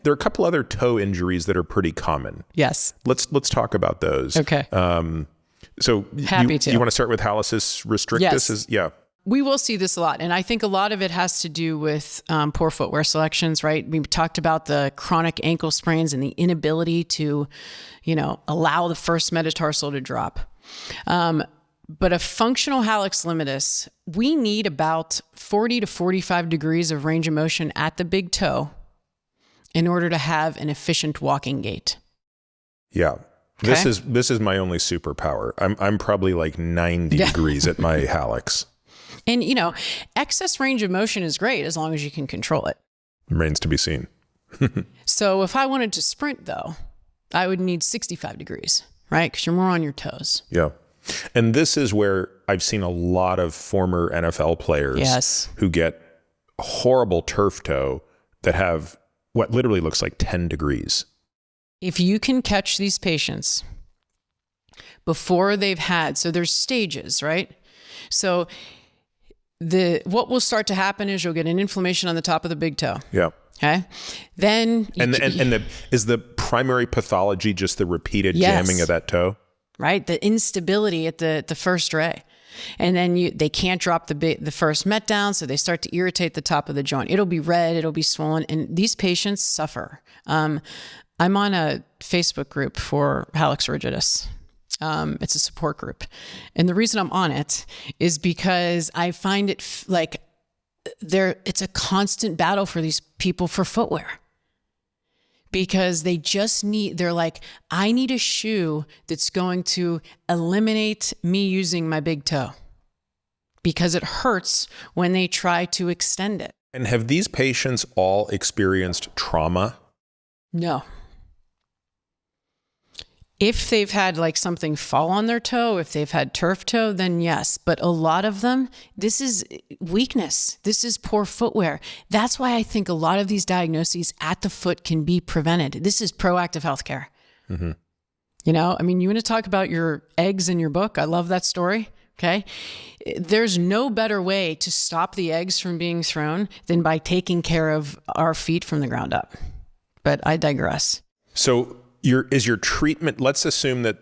there are a couple other toe injuries that are pretty common. Yes. Let's talk about those. Okay. So Happy to. You want to start with Hallux restrictus? Yes. We will see this a lot. And I think a lot of it has to do with poor footwear selections, right? We talked about the chronic ankle sprains and the inability to, allow the first metatarsal to drop. But a functional hallux limitus, we need about 40 to 45 degrees of range of motion at the big toe in order to have an efficient walking gait. Yeah. Okay. This is my only superpower. I'm probably like 90 degrees at my hallux. And, excess range of motion is great as long as you can control it. Remains to be seen. So if I wanted to sprint, though, I would need 65 degrees, right? Because you're more on your toes. Yeah. And this is where I've seen a lot of former NFL players who get horrible turf toe that have what literally looks like 10 degrees. If you can catch these patients before they've had, so there's stages, right? So what will start to happen is you'll get an inflammation on the top of the big toe. Yeah. Okay. Then is the primary pathology just the repeated jamming of that toe? Right, the instability at the first ray, and then they can't drop the first met down, so they start to irritate the top of the joint. It'll be red, it'll be swollen, and these patients suffer. I'm on a Facebook group for Hallux rigidus. It's a support group, and the reason I'm on it is because I find it it's a constant battle for these people for footwear. Because they're like, I need a shoe that's going to eliminate me using my big toe because it hurts when they try to extend it. And have these patients all experienced trauma? No. If they've had like something fall on their toe, if they've had turf toe, then yes. But a lot of them, this is weakness. This is poor footwear. That's why I think a lot of these diagnoses at the foot can be prevented. This is proactive healthcare. Mm-hmm. You want to talk about your eggs in your book? I love that story. Okay. There's no better way to stop the eggs from being thrown than by taking care of our feet from the ground up. But I digress. So, is your treatment, let's assume that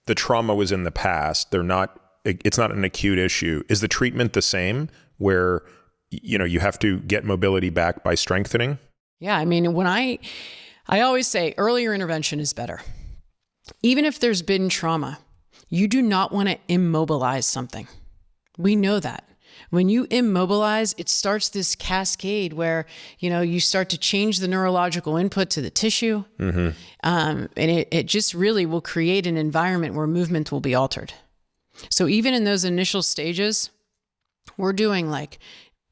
the trauma was in the past, it's not an acute issue. Is the treatment the same where, you have to get mobility back by strengthening? Yeah. When I always say earlier intervention is better. Even if there's been trauma, you do not want to immobilize something. We know that. When you immobilize, it starts this cascade where, you start to change the neurological input to the tissue. Mm-hmm. And it just really will create an environment where movement will be altered. So even in those initial stages, we're doing like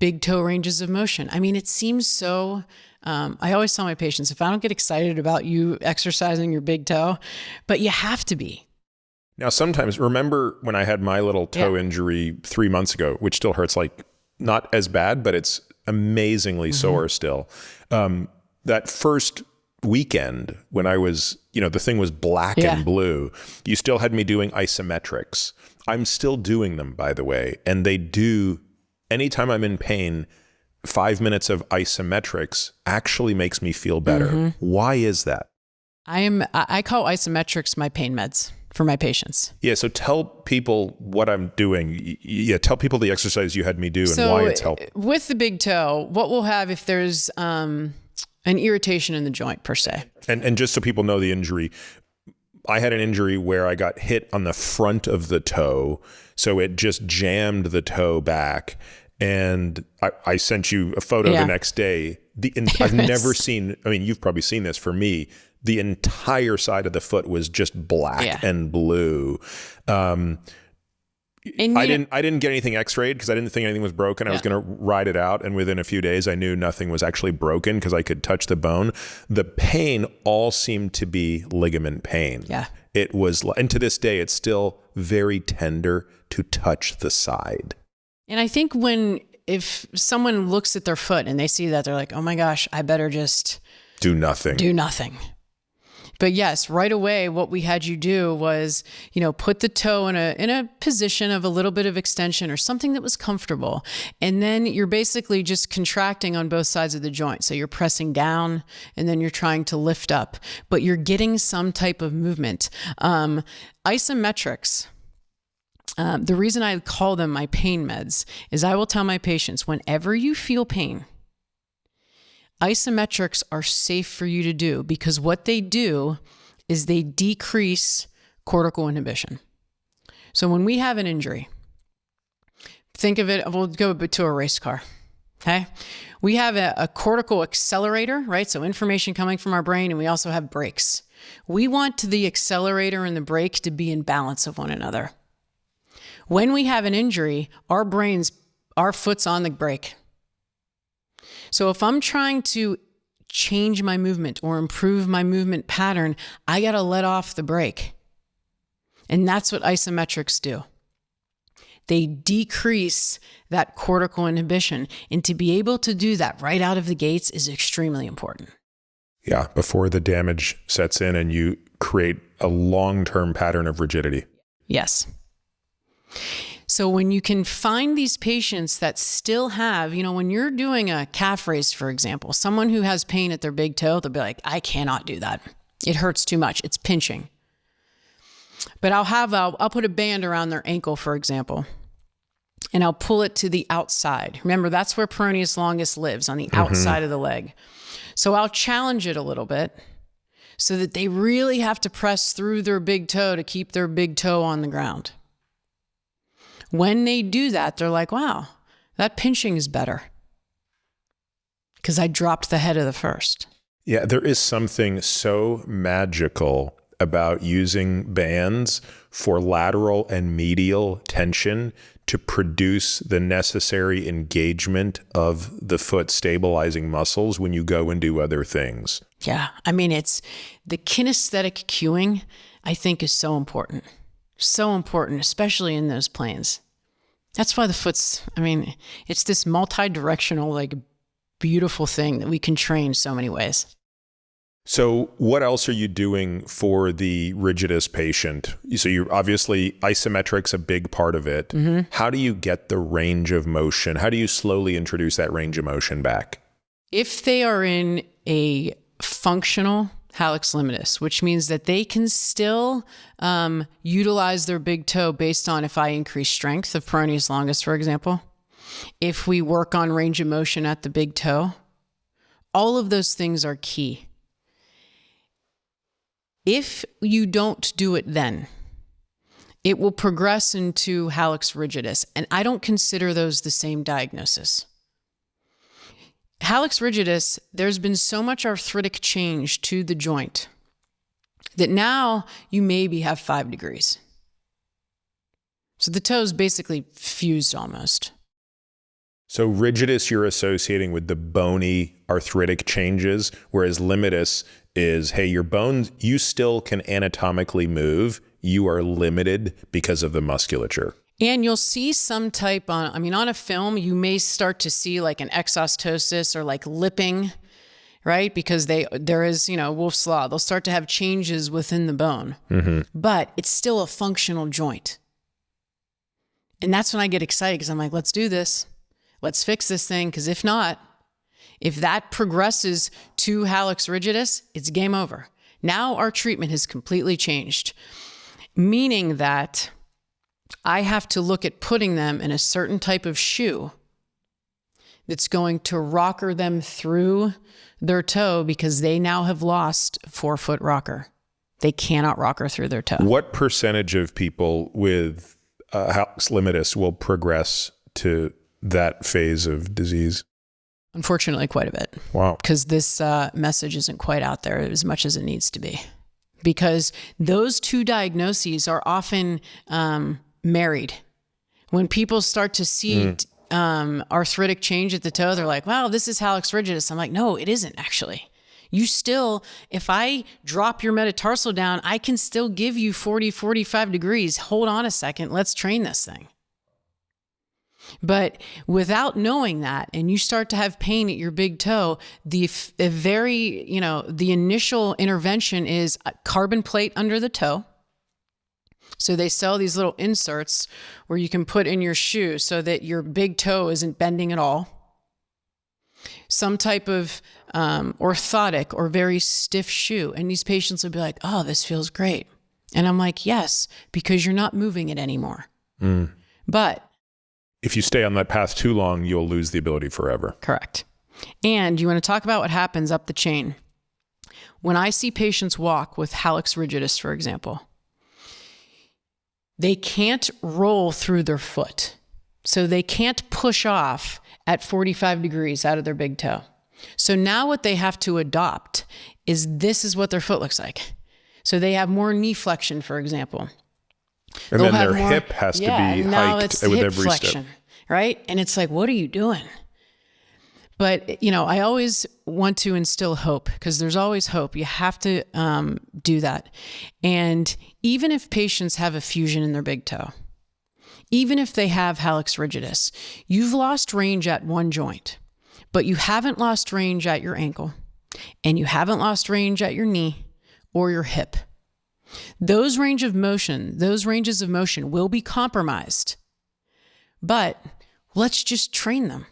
big toe ranges of motion. It seems so, I always tell my patients, if I don't get excited about you exercising your big toe, but you have to be. Now, sometimes, remember when I had my little toe injury 3 months ago, which still hurts, like not as bad, but it's amazingly sore still. That first weekend when I was, the thing was black and blue, you still had me doing isometrics. I'm still doing them, by the way. And they do, anytime I'm in pain, 5 minutes of isometrics actually makes me feel better. Mm-hmm. Why is that? I call isometrics my pain meds for my patients. Yeah. So tell people what I'm doing. Yeah. Tell people the exercise you had me do and why it's helping. With the big toe, what we'll have if there's an irritation in the joint per se. And just so people know the injury, I had an injury where I got hit on the front of the toe. So it just jammed the toe back. And I sent you a photo the next day. I've never seen, you've probably seen this. For me, the entire side of the foot was just black and blue. I didn't get anything x-rayed because I didn't think anything was broken. I was going to ride it out. And within a few days, I knew nothing was actually broken because I could touch the bone. The pain all seemed to be ligament pain. Yeah. It was, and to this day, it's still very tender to touch the side. And I think if someone looks at their foot and they see that, they're like, oh my gosh, I better just do nothing. But yes, right away, what we had you do was, put the toe in a position of a little bit of extension or something that was comfortable. And then you're basically just contracting on both sides of the joint. So you're pressing down and then you're trying to lift up, but you're getting some type of movement. Isometrics. The reason I call them my pain meds is I will tell my patients, whenever you feel pain, isometrics are safe for you to do, because what they do is they decrease cortical inhibition. So when we have an injury, think of it, we'll go to a race car, okay? We have a cortical accelerator, right? So information coming from our brain, and we also have brakes. We want the accelerator and the brake to be in balance of one another. When we have an injury, our foot's on the brake. So if I'm trying to change my movement or improve my movement pattern, I got to let off the brake. And that's what isometrics do. They decrease that cortical inhibition. And to be able to do that right out of the gates is extremely important. Yeah, before the damage sets in and you create a long-term pattern of rigidity. Yes. So when you can find these patients that still have, when you're doing a calf raise, for example, someone who has pain at their big toe, they'll be like, I cannot do that. It hurts too much. It's pinching. But I'll put a band around their ankle, for example, and I'll pull it to the outside. Remember, that's where peroneus longus lives, on the outside of the leg. So I'll challenge it a little bit so that they really have to press through their big toe to keep their big toe on the ground. When they do that, they're like, wow, that pinching is better because I dropped the head of the first. Yeah, there is something so magical about using bands for lateral and medial tension to produce the necessary engagement of the foot stabilizing muscles when you go and do other things. Yeah, it's the kinesthetic cueing, I think, is so important. So important, especially in those planes. That's why the foot's, it's this multi-directional, beautiful thing that we can train so many ways. So what else are you doing for the rigidus patient? So you're obviously isometrics, a big part of it. Mm-hmm. How do you get the range of motion? How do you slowly introduce that range of motion back? If they are in a functional hallux limitus, which means that they can still utilize their big toe based on if I increase strength of peroneus longus, for example, if we work on range of motion at the big toe, all of those things are key. If you don't do it then, it will progress into hallux rigidus, and I don't consider those the same diagnosis. Hallux rigidus, there's been so much arthritic change to the joint that now you maybe have 5 degrees. So the toe's basically fused almost. So rigidus you're associating with the bony arthritic changes, whereas limitus is, hey, your bones, you still can anatomically move. You are limited because of the musculature. And you'll see some type on a film, you may start to see like an exostosis or like lipping, right? Because there is, Wolff's Law, they'll start to have changes within the bone, but it's still a functional joint. And that's when I get excited because I'm like, let's do this. Let's fix this thing. Because if not, if that progresses to hallux rigidus, it's game over. Now our treatment has completely changed, meaning that I have to look at putting them in a certain type of shoe that's going to rocker them through their toe because they now have lost 4-foot rocker. They cannot rocker through their toe. What percentage of people with hallux limitus will progress to that phase of disease? Unfortunately, quite a bit. Wow. Because this message isn't quite out there as much as it needs to be. Because those two diagnoses are often married. When people start to see arthritic change at the toe, they're like, wow, this is hallux rigidus. I'm like, no, it isn't actually. You still, if I drop your metatarsal down, I can still give you 40, 45 degrees. Hold on a second. Let's train this thing. But without knowing that, and you start to have pain at your big toe, the initial intervention is a carbon plate under the toe. So they sell these little inserts where you can put in your shoe so that your big toe isn't bending at all. Some type of orthotic or very stiff shoe. And these patients will be like, oh, this feels great. And I'm like, yes, because you're not moving it anymore. But if you stay on that path too long, you'll lose the ability forever. Correct. And you want to talk about what happens up the chain. When I see patients walk with hallux rigidus, for example, they can't roll through their foot. So they can't push off at 45 degrees out of their big toe. So now what they have to adopt is this is what their foot looks like. So they have more knee flexion, for example. And then their hip has to be hiked with every flexion, step. Right? And it's like, what are you doing? But, I always want to instill hope because there's always hope. You have to do that. And even if patients have a fusion in their big toe, even if they have hallux rigidus, you've lost range at one joint, but you haven't lost range at your ankle and you haven't lost range at your knee or your hip. Those ranges of motion will be compromised, but let's just train them.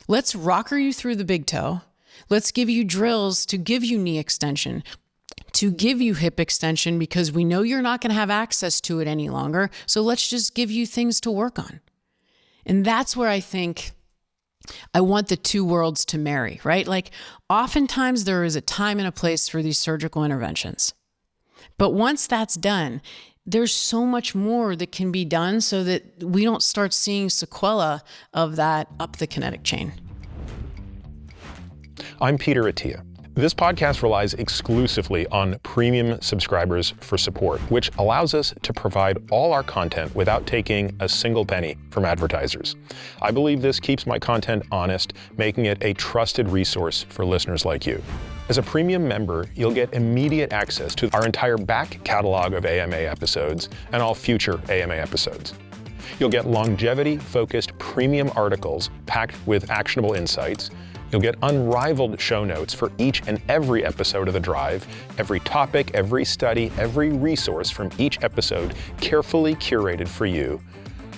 Let's rocker you through the big toe. Let's give you drills to give you knee extension, to give you hip extension, because we know you're not going to have access to it any longer. So let's just give you things to work on. And that's where I think I want the two worlds to marry, right? Like oftentimes there is a time and a place for these surgical interventions. But once that's done, there's so much more that can be done so that we don't start seeing sequela of that up the kinetic chain. I'm Peter Attia. This podcast relies exclusively on premium subscribers for support, which allows us to provide all our content without taking a single penny from advertisers. I believe this keeps my content honest, making it a trusted resource for listeners like you. As a premium member, you'll get immediate access to our entire back catalog of AMA episodes and all future AMA episodes. You'll get longevity-focused premium articles packed with actionable insights. You'll get unrivaled show notes for each and every episode of The Drive, every topic, every study, every resource from each episode carefully curated for you.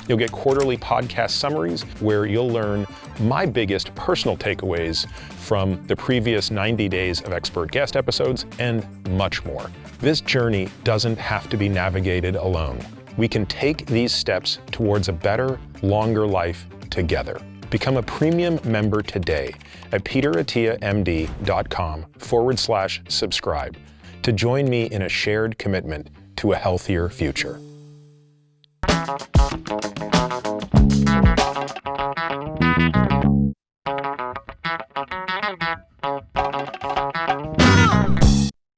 You'll get quarterly podcast summaries where you'll learn my biggest personal takeaways from the previous 90 days of expert guest episodes and much more. This journey doesn't have to be navigated alone. We can take these steps towards a better, longer life together. Become a premium member today at peterattiamd.com/subscribe to join me in a shared commitment to a healthier future.